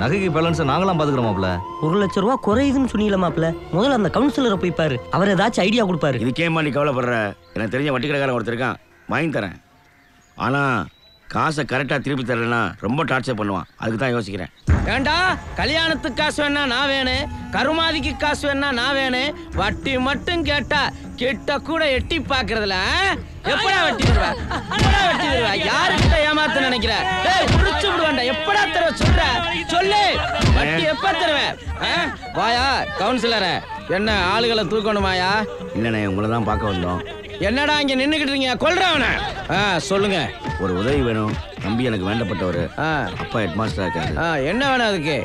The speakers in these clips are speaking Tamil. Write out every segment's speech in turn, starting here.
நகைக்கு பேலன்ஸ் நாங்களாம் பாத்துக்கிறோம் மாப்ள. 1 லட்சம் ரூபா குறையுதுன்னு சொன்னீங்களா மாப்ள? முதல்ல அந்த கவுன்சிலரை போய் பாரு, அவர் ஏதாச்சும் ஐடியா கொடுப்பாரு. இதுக்கேம்மா நீ கவலைப்படுற? எனக்கு தெரிஞ்ச வட்டி கடைக்காரன் ஒருத்தர் இருக்கான், வாங்கி தரேன். ஆனா காசை கரெக்டா திருப்பி தரலன்னா ரொம்ப டார்ச்சர் பண்ணுவான். அதுக்கு தான் யோசிக்கிறேன். ஏண்டா கல்யாணத்துக்கு காசு வேணா நான் வேணும், கருமாதிக்கு காசு வேணா நான் வேணும், வட்டி மட்டும் கேட்டா கிட்ட கூட எட்டி பாக்குறதுல எப்படா வெட்டி தருவ? வெட்டி தருவ? யாருக்கிட்ட ஏமாத்த நினைக்கிற? முடிச்சு விடுவேன்டா. எப்படா தருவ சொல்ற? சொல்லு, வட்டி எப்ப தருவேன்? வாயா கவுன்சிலர, என்ன ஆளுகளை தூக்கணுமாயா? இல்லண்ணே, உங்களை தான் பார்க்க வந்தோம். என்னடா இங்க நின்னுக்கிட்டு இருக்கீங்க? கொல்றவன சொல்லுங்க. ஒரு உதவி வேணும். தம்பி எனக்கு வேண்டப்பட்டவர், அப்பா ஹெட் மாஸ்டரா இருக்காரு. என்ன வேணும் அதுக்கு?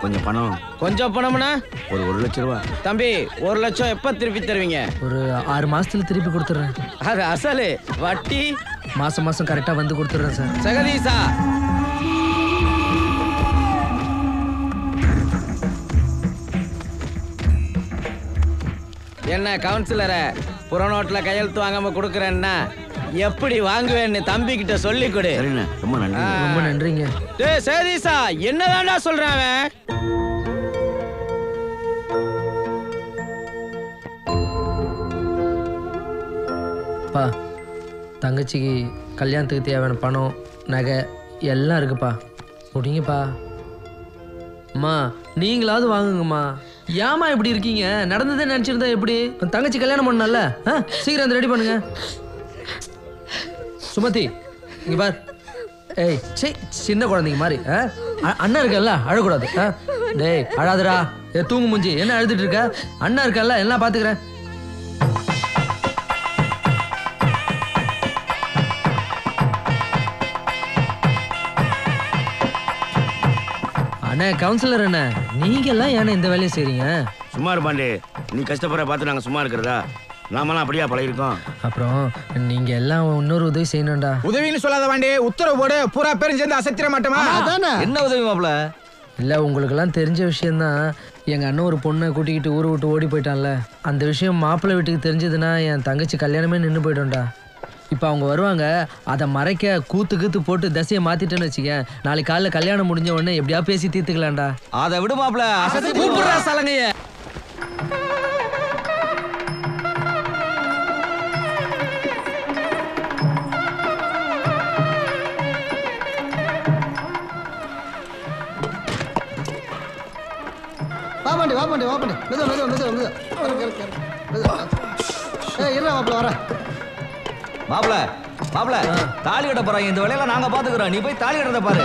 கொஞ்சம் பணம். கொஞ்சம் பணம்னா ஒரு 1 லட்சம் ரூபா. தம்பி 1 லட்சம் எப்ப திருப்பி தருவீங்க? ஒரு 6 மாசத்துல திருப்பி கொடுத்துறேன். அது அசலு, வட்டி மாசம் மாசம் கரெக்டா வந்து கொடுத்துறேன் சார். ஜெகதீசா, என்ன கவுன்சிலர புறநோட்ல கையெழுத்து வாங்காம கொடுக்கறேன்னா எப்படி வாங்குவேன்னு தம்பி கிட்ட சொல்லி கொடு. சரிண்ணே, ரொம்ப நன்றி. ரொம்ப நன்றிங்க. டேய் ஜெகதீசா, என்னதான்டா சொல்றான் அவன்? பா, தங்கச்சிக்கு கல்யாணத்துக்கு தேவையான பணம் நகை எல்லாம் இருக்குப்பா, முடிங்கப்பா. அம்மா நீங்களாவது வாங்குங்கம்மா. ஏமா இப்படி இருக்கீங்க? நடந்ததே நினச்சிருந்தா எப்படி? தங்கச்சி கல்யாணம் பண்ணல, சீக்கிரம் அந்த ரெடி பண்ணுங்க. சுமதி இங்க பார். ஏய் சரி, சின்ன குழந்தைங்க மாதிரி அண்ணா இருக்கல்ல, அழக்கூடாது. டேய் அழாதடா, தூங்கு மூஞ்சி. என்ன அழுதுட்டு இருக்க? அண்ணா இருக்கல்ல, எல்லாம் பாத்துக்கிறேன். அண்ணா கவுன்சிலர் அண்ணா, நீங்க எல்லாம் ஏன்னா இந்த வேலையை செய்றீங்க? சும்மா இருப்பாண்டே, நீ கஷ்டப்படுற பார்த்து நாங்க சும்மா இருக்கிறதா? நாமெல்லாம் அப்படியா பழகிருக்கோம். அப்புறம் நீங்க எல்லாம் இன்னொரு உதவி செய்யணும்டா. உதவின்னு சொல்லாத வாண்டி, உத்தரவு போடு. பூரா பேரும் சேர்ந்து அசத்திர மாட்டோமா? என்ன உதவி மாப்ள? இல்லை, உங்களுக்கெல்லாம் தெரிஞ்ச விஷயந்தான். எங்கள் அண்ணன் ஒரு பொண்ணை கூட்டிக்கிட்டு ஊரை விட்டு ஓடி போயிட்டான்ல, அந்த விஷயம் மாப்பிள்ளை வீட்டுக்கு தெரிஞ்சதுன்னா என் தங்கச்சி கல்யாணமே நின்று போய்ட்டோம்டா. இப்போ அவங்க வருவாங்க, அதை மறைக்க கூத்து போட்டு தசையை மாற்றிட்டேன்னு வச்சுக்க, நாளைக்கு காலையில் கல்யாணம் முடிஞ்ச உடனே எப்படியா பேசி தீர்த்துக்கலாம்டா. அதை விடு மாப்ள, கூப்பிடுறா சலங்கைய. வாமாண்டி வாமாண்டி வாமாண்டி, மெதுவா மெதுவா மெதுவா மெதுவா. ஏய் என்ன மாப்பிள்ள வர? மாப்ள மாப்ள, தாலி கட்ட போறாங்க. இந்த வேலையெல்லாம் நாங்க பாத்துக்கிறோம், நீ போய் தாலி கட்டத பாரு.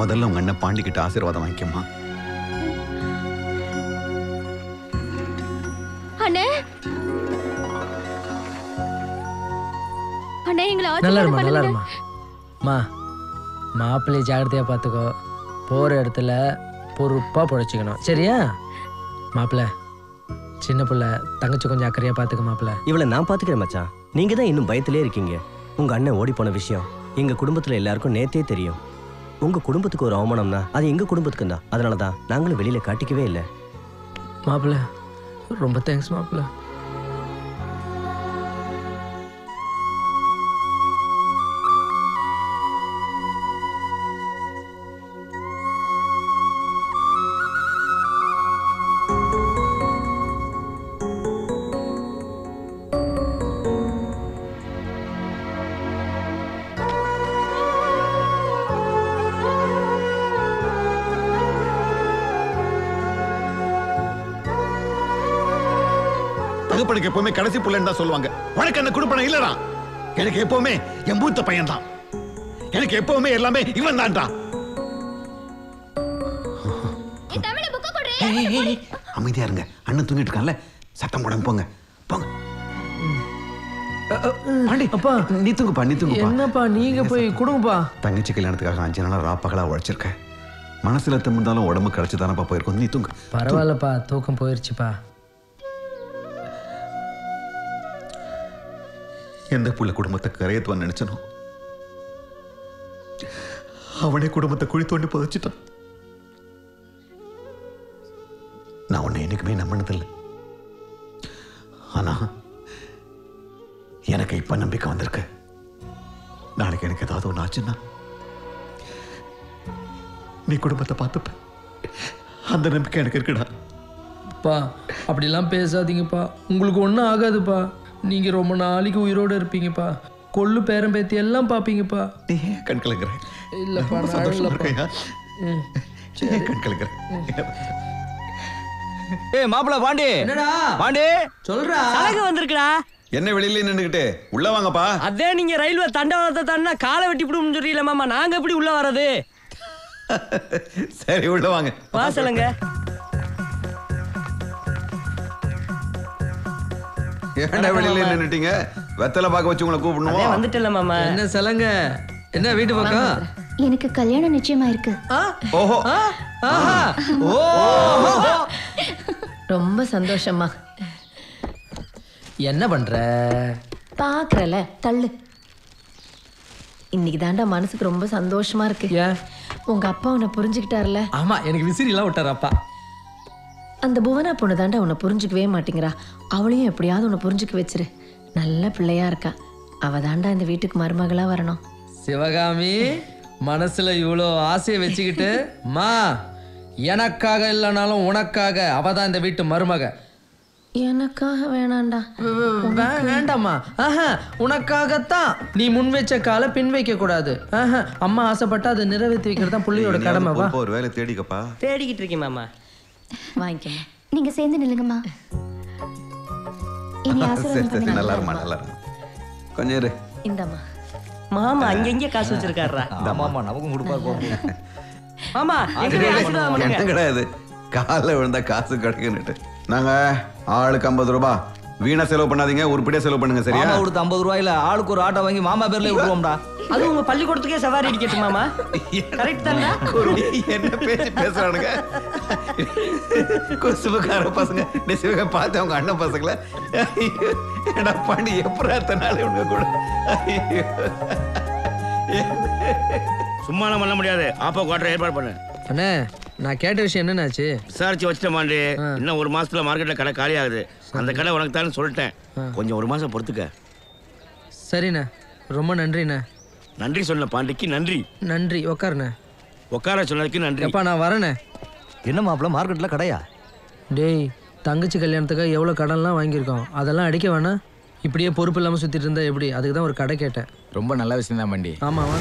முதல்ல உங்க அண்ணன் பாண்டிக்கிட்ட ஆசீர்வாதம் வாங்கிக்கம்மா. அண்ணே அண்ணே, எங்களை நல்லா இருமா, நல்லா இருமா. மா, மாப்பிள்ளையை ஜாகிரதையா பார்த்துக்கோ. போற இடத்துல பொறுப்பா பொழைச்சிக்கணும், சரியா? மாப்பிள்ள, சின்ன பிள்ளை, தங்கச்சி கொஞ்சம் அக்கறையா பார்த்துக்க மாப்பிள்ள. இவளை நான் பாத்துக்கிறேன் மச்சான். நீங்க தான் இன்னும் பயத்திலே இருக்கீங்க. உங்க அண்ணன் ஓடி போன விஷயம் எங்க குடும்பத்துல எல்லாருக்கும் நேத்தே தெரியும். உங்க குடும்பத்துக்கு ஒரு அவமானம்னா அது எங்க குடும்பத்துக்கு தான். அதனாலதான் நாங்களும் வெளியில காட்டிக்கவே இல்லை. மாப்பிள்ள ரொம்ப தேங்க்ஸ் மாப்பிள்ள. தகப்பனுக்கு எப்பவுமே கடைசி புள்ளன்னு தான் சொல்லுவாங்க. உனக்கு என்ன குடுப்பன இல்லடா. எனக்கு எப்பவுமே என் மூத்த பையன் தான். எனக்கு எப்பவுமே எல்லாமே இவன் தான்டா. அமைதியா இருங்க, அண்ணன் தூங்கிட்டு இருக்கான்ல, சத்தம் போடாம போங்க போங்க. பாண்டி, அப்பா நீ தூங்குப்பா, நீ தூங்குப்பா. என்னப்பா நீங்க போய் கொடுங்கப்பா. தங்கச்சி கல்யாணத்துக்காக 5 நாளா ராப்பகலா உழைச்சிருக்கேன். மனசுல திமிர்ந்தாலும் உடம்பு கழிச்சு தானப்பா போயிருக்கும். நீ தூங்கு. பரவாயில்லப்பா, தூக்கம் போயிருச்சுப்பா. எந்த புள்ள குடும்பத்தை கரையத்துவான்னு நினைச்சனோ அவனே குடும்பத்தை குழி தோண்டி புதைச்சிட்டான். நான் உன்னை என்னைக்குமே நம்பினதில்லை. ஆனா எனக்கு இப்ப நம்பிக்கை வந்திருக்கு. நாளைக்கு எனக்கு ஏதாவது ஒன்று ஆச்சுன்னா நீ குடும்பத்தை பார்த்துப்ப. அந்த நம்பிக்கை எனக்கு இருக்குடா. பா அப்படிலாம் பேசாதீங்கப்பா. உங்களுக்கு ஒன்றும் ஆகாதுப்பா. நீங்கள் ரொம்ப நாளைக்கு உயிரோடு இருப்பீங்கப்பா. கொள்ளு பேரம் பேத்தி எல்லாம் பார்ப்பீங்கப்பா. நீ ஏன் கண் கலங்குற? இல்லைப்பா, ரொம்ப நான் சந்தோஷமா இல்லைப்பா. இருக்கையா? ஏன் கண் கலங்குற? ஏய் மாப்பிள பாண்டி, என்னடா பாண்டி சொல்றா? அழகு வந்திருக்குடா. என்ன வெளியில நின்னுகிட்டு உள்ள வாங்கப்பா. அதே நீங்க ரயில்வே தண்டவாளத்தை தாண்டா காலை வெட்டி விடும்னு சொல்றீங்களா மாமா, நாங்க எப்படி உள்ள வர்றது? சரி உள்ள வாங்க. வாசலுங்க. ஏன்டா வெளியில நின்னுட்டீங்க? வெத்தலை பாக்க வச்சு உங்களை கூப்பிடணுமா? வந்துட்டல மாமா. என்ன சலங்க? என்ன வீட்டு பக்கம்? எனக்கு கல்யாணம் நிச்சயமா இருக்கு. ஓஹோ. ஆஹா. ஓ ரொம்ப சந்தோஷமா. என்ன பண்ற? பாக்குறல தள்ளு. இன்னைக்கு தாண்டா மனசுக்கு ரொம்ப சந்தோஷமா இருக்கு. ஏன்? உங்க அப்பா உன்னை புரிஞ்சுக்கிட்டாருல. ஆமா, எனக்கு விசிறிலாம் விட்டார் அப்பா. அந்த புவனா பொண்ணு தாண்டா உன்னை புரிஞ்சுக்கவே மாட்டேங்கிறா. அவளையும் எப்படியாவது உன்னை புரிஞ்சுக்க வச்சிரு. நல்ல பிள்ளையா இருக்கா. அவ தாண்டா இந்த வீட்டுக்கு மருமகளா வரணும். சிவகாமி மனசுல இவ்வளோ ஆசையை வச்சுக்கிட்டு, மா எனக்காக இல்லைனாலும் உனக்காக அவதான் இந்த வீட்டு மருமக. எனக்காக வேணாண்டா. வேண்டாமா? ஆஹா, உனக்காகத்தான். நீ முன் வச்ச காலை பின் வைக்க கூடாது. ஆஹா, அம்மா ஆசைப்பட்டா அதை நிறைவேற்றி வைக்கிறது தான் புள்ளியோட கடமை. வா, ஒரு வேலை தேடிக்கப்பா. தேடிக்கிட்டு இருக்கேன் மாமா. வாங்கிக்கமா. நீங்க சேர்ந்து நில்லுங்கம்மா. இனி ஆசீர்வாதம் பண்ணுங்க. நல்லா இருமா, நல்லா இருமா. கொஞ்சம் இரு. இந்தாம்மா. மாமா அங்கங்க காசு வச்சிருக்காருடா. ஆமாமா, நமக்கும் கொடுப்பாரு போங்க. மாமா எங்க ஆசீர்வாதம் பண்ணுங்க. என்ன கிடையாது, காலைல விழுந்தா காசு கிடைக்குன்னுட்டு. நாங்க ஆளுக்கு 50 ரூபாய். வீணா செலவு பண்ணாதீங்க, உருப்படியா செலவு பண்ணுங்க. சரியா? மாமா கொடுத்த 50 ரூபாயில ஆளுக்கு ஒரு ஆட்டோ வாங்கி மாமா பேர்ல விட்டுருவோம்டா. அது உங்க பள்ளிக்கூடத்துக்கே சவாரி அடிக்கட்டும் மாமா. கரெக்ட் தானே? என்ன பேச்சு பேசுறானுங்க குசுபுக்கார பசங்க. நீ சிவக பார்த்து அவங்க அண்ணன் பசங்கள என்ன பண்ணி எப்பறாத்தனால இவங்க கூட. சும்மா பண்ண முடியாது. ஆப்போ குவார்டர் ஏற்பாடு பண்ணு. அண்ணே, நான் கேட்ட விஷயம் என்னன்னாச்சு? விசாரிச்சு வச்சுட்டேன் மாண்டி. இன்னும் 1 மாசத்துல மார்க்கெட்ல கடை காலி ஆகுது. அந்த கடை உனக்கு தான் சொல்லிட்டேன். கொஞ்சம் 1 மாசம் பொறுத்துக்க. சரிண்ணே, ரொம்ப நன்றிண்ணே. நன்றி சொன்ன பாண்டிக்கு நன்றி. நன்றி. உக்காருண்ணே. உட்கார சொன்னதுக்கு நன்றி. எப்பா நான் வரேண்ணே. என்ன மாப்பிள மார்க்கெட்ல கடையா? டேய், தங்கச்சி கல்யாணத்துக்காக எவ்வளோ கடன்லாம் வாங்கியிருக்கோம். அதெல்லாம் அடிக்க வேணாம். இப்படியே பொறுப்பு இல்லாமல் சுற்றிட்டு இருந்தா எப்படி? அதுக்கு தான் ஒரு கடை கேட்டேன். ரொம்ப நல்ல விஷயம் தான் மண்டி. ஆமாவா?